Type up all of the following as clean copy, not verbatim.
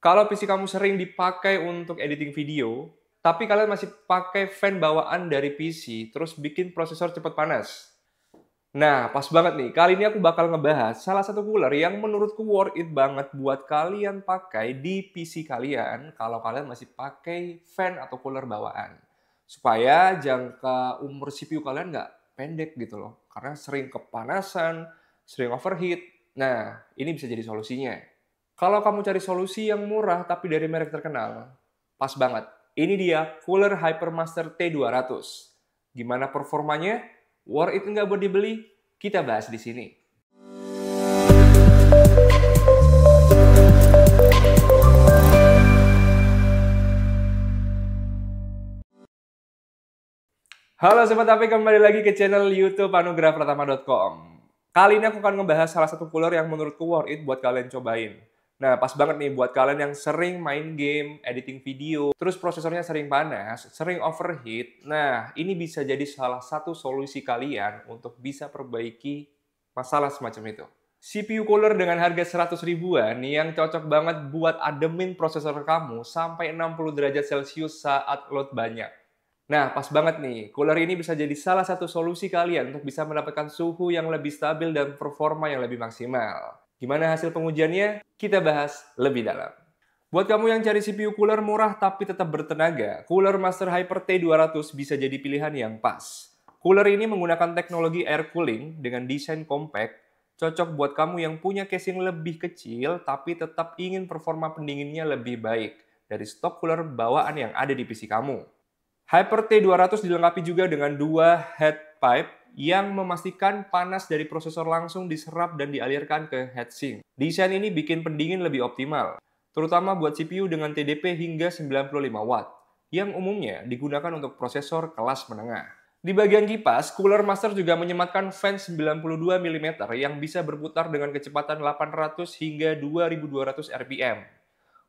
Kalau PC kamu sering dipakai untuk editing video, tapi kalian masih pakai fan bawaan dari PC, terus bikin prosesor cepat panas. Nah, pas banget nih. Kali ini aku bakal ngebahas salah satu cooler yang menurutku worth it banget buat kalian pakai di PC kalian kalau kalian masih pakai fan atau cooler bawaan. Supaya jangka umur CPU kalian nggak pendek gitu loh. Karena sering kepanasan, sering overheat. Nah, ini bisa jadi solusinya. Kalau kamu cari solusi yang murah tapi dari merek terkenal, pas banget. Ini dia cooler Hypermaster T200. Gimana performanya? Worth it nggak buat dibeli? Kita bahas di sini. Halo Sobat AP, kembali lagi ke channel YouTube anugrahpratama.com. Kali ini aku akan ngebahas salah satu cooler yang menurutku worth it buat kalian cobain. Nah, pas banget nih buat kalian yang sering main game, editing video, terus prosesornya sering panas, sering overheat. Nah, ini bisa jadi salah satu solusi kalian untuk bisa perbaiki masalah semacam itu. CPU cooler dengan harga 100 ribuan yang cocok banget buat ademin prosesor kamu sampai 60 derajat Celcius saat load banyak. Nah, pas banget nih. Cooler ini bisa jadi salah satu solusi kalian untuk bisa mendapatkan suhu yang lebih stabil dan performa yang lebih maksimal. Gimana hasil pengujiannya? Kita bahas lebih dalam. Buat kamu yang cari CPU cooler murah tapi tetap bertenaga, Cooler Master Hyper T200 bisa jadi pilihan yang pas. Cooler ini menggunakan teknologi air cooling dengan desain compact, cocok buat kamu yang punya casing lebih kecil tapi tetap ingin performa pendinginnya lebih baik dari stok cooler bawaan yang ada di PC kamu. Hyper T200 dilengkapi juga dengan dua head pipe yang memastikan panas dari prosesor langsung diserap dan dialirkan ke heatsink. Desain ini bikin pendingin lebih optimal, terutama buat CPU dengan TDP hingga 95 watt, yang umumnya digunakan untuk prosesor kelas menengah. Di bagian kipas, Cooler Master juga menyematkan fan 92 mm yang bisa berputar dengan kecepatan 800 hingga 2200 rpm.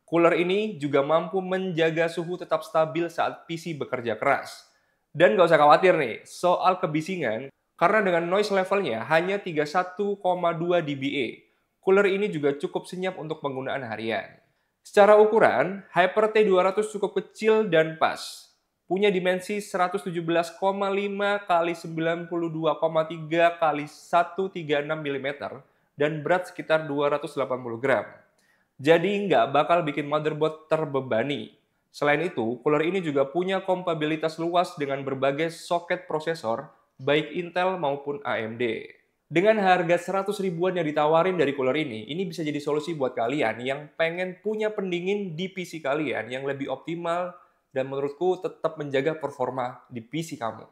Cooler ini juga mampu menjaga suhu tetap stabil saat PC bekerja keras. Dan nggak usah khawatir nih soal kebisingan, karena dengan noise levelnya hanya 31,2 dBA. Cooler ini juga cukup senyap untuk penggunaan harian. Secara ukuran, Hyper T200 cukup kecil dan pas. Punya dimensi 117,5 x 92,3 x 136 mm dan berat sekitar 280 gram. Jadi nggak bakal bikin motherboard terbebani. Selain itu, cooler ini juga punya kompatibilitas luas dengan berbagai soket prosesor, baik Intel maupun AMD. Dengan harga 100 ribuan yang ditawarin dari cooler ini bisa jadi solusi buat kalian yang pengen punya pendingin di PC kalian yang lebih optimal dan menurutku tetap menjaga performa di PC kamu.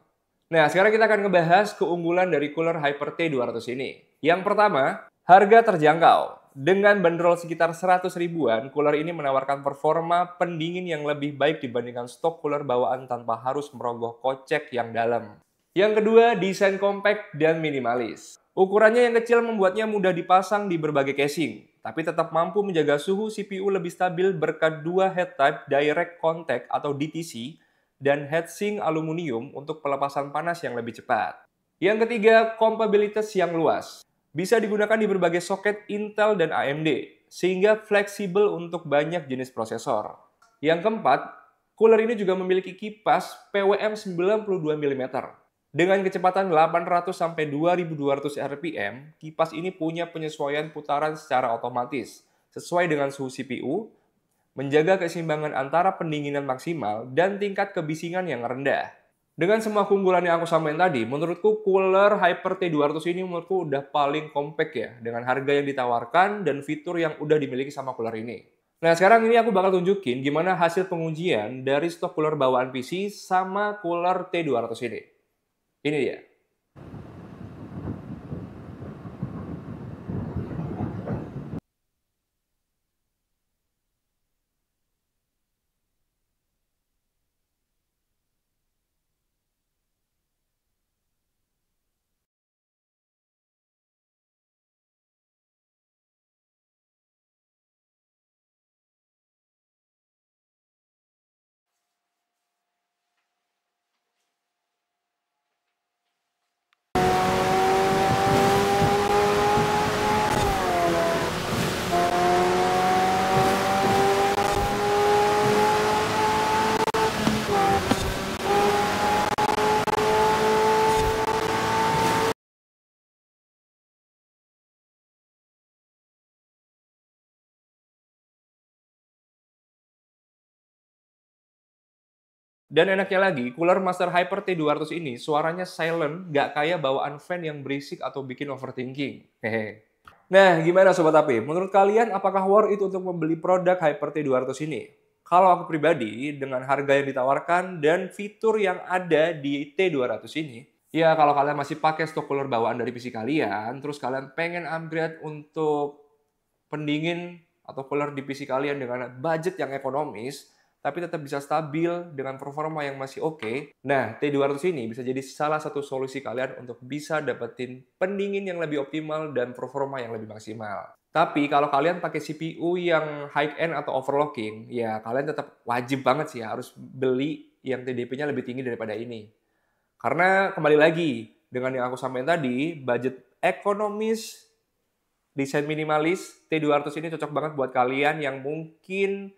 Nah, sekarang kita akan ngebahas keunggulan dari cooler Hyper T200 ini. Yang pertama, harga terjangkau. Dengan bandrol sekitar 100 ribuan, cooler ini menawarkan performa pendingin yang lebih baik dibandingkan stok cooler bawaan tanpa harus merogoh kocek yang dalam. Yang kedua, desain compact dan minimalis. Ukurannya yang kecil membuatnya mudah dipasang di berbagai casing, tapi tetap mampu menjaga suhu CPU lebih stabil berkat dua head type direct contact atau DTC dan heatsink aluminium untuk pelepasan panas yang lebih cepat. Yang ketiga, kompatibilitas yang luas. Bisa digunakan di berbagai soket Intel dan AMD, sehingga fleksibel untuk banyak jenis prosesor. Yang keempat, cooler ini juga memiliki kipas PWM 92 mm. Dengan kecepatan 800 sampai 2200 rpm, kipas ini punya penyesuaian putaran secara otomatis, sesuai dengan suhu CPU, menjaga keseimbangan antara pendinginan maksimal dan tingkat kebisingan yang rendah. Dengan semua keunggulan yang aku sampaikan tadi, menurutku cooler Hyper T200 ini menurutku udah paling compact ya, dengan harga yang ditawarkan dan fitur yang udah dimiliki sama cooler ini. Nah, sekarang ini aku bakal tunjukin gimana hasil pengujian dari stok cooler bawaan PC sama cooler T200 ini. Ini dia. Dan enaknya lagi, cooler Master Hyper T200 ini suaranya silent, nggak kayak bawaan fan yang berisik atau bikin overthinking. Hehe. Nah, gimana Sobat AP? Menurut kalian apakah worth it untuk membeli produk Hyper T200 ini? Kalau aku pribadi, dengan harga yang ditawarkan dan fitur yang ada di T200 ini, ya kalau kalian masih pakai stok cooler bawaan dari PC kalian, terus kalian pengen upgrade untuk pendingin atau cooler di PC kalian dengan budget yang ekonomis, tapi tetap bisa stabil dengan performa yang masih oke. Nah, T200 ini bisa jadi salah satu solusi kalian untuk bisa dapetin pendingin yang lebih optimal dan performa yang lebih maksimal. Tapi kalau kalian pakai CPU yang high-end atau overclocking, ya kalian tetap wajib banget sih harus beli yang TDP-nya lebih tinggi daripada ini. Karena kembali lagi, dengan yang aku sampaikan tadi, budget ekonomis, desain minimalis, T200 ini cocok banget buat kalian yang mungkin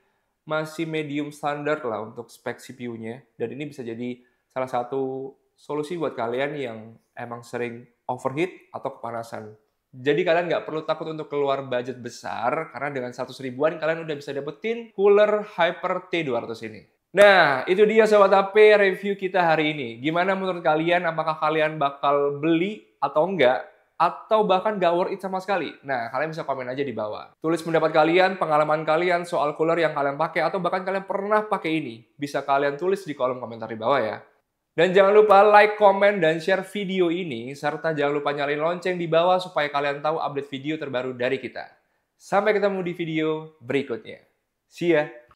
masih medium standar lah untuk spek CPU-nya. Dan ini bisa jadi salah satu solusi buat kalian yang emang sering overheat atau kepanasan. Jadi kalian nggak perlu takut untuk keluar budget besar, karena dengan 100 ribuan kalian udah bisa dapetin cooler Hyper T200 ini. Nah, itu dia Sobat HP review kita hari ini. Gimana menurut kalian? Apakah kalian bakal beli atau enggak? Atau bahkan gak worth it sama sekali? Nah, kalian bisa komen aja di bawah. Tulis pendapat kalian, pengalaman kalian soal cooler yang kalian pakai, atau bahkan kalian pernah pakai ini. Bisa kalian tulis di kolom komentar di bawah ya. Dan jangan lupa like, komen, dan share video ini, serta jangan lupa nyalain lonceng di bawah supaya kalian tahu update video terbaru dari kita. Sampai ketemu di video berikutnya. See ya!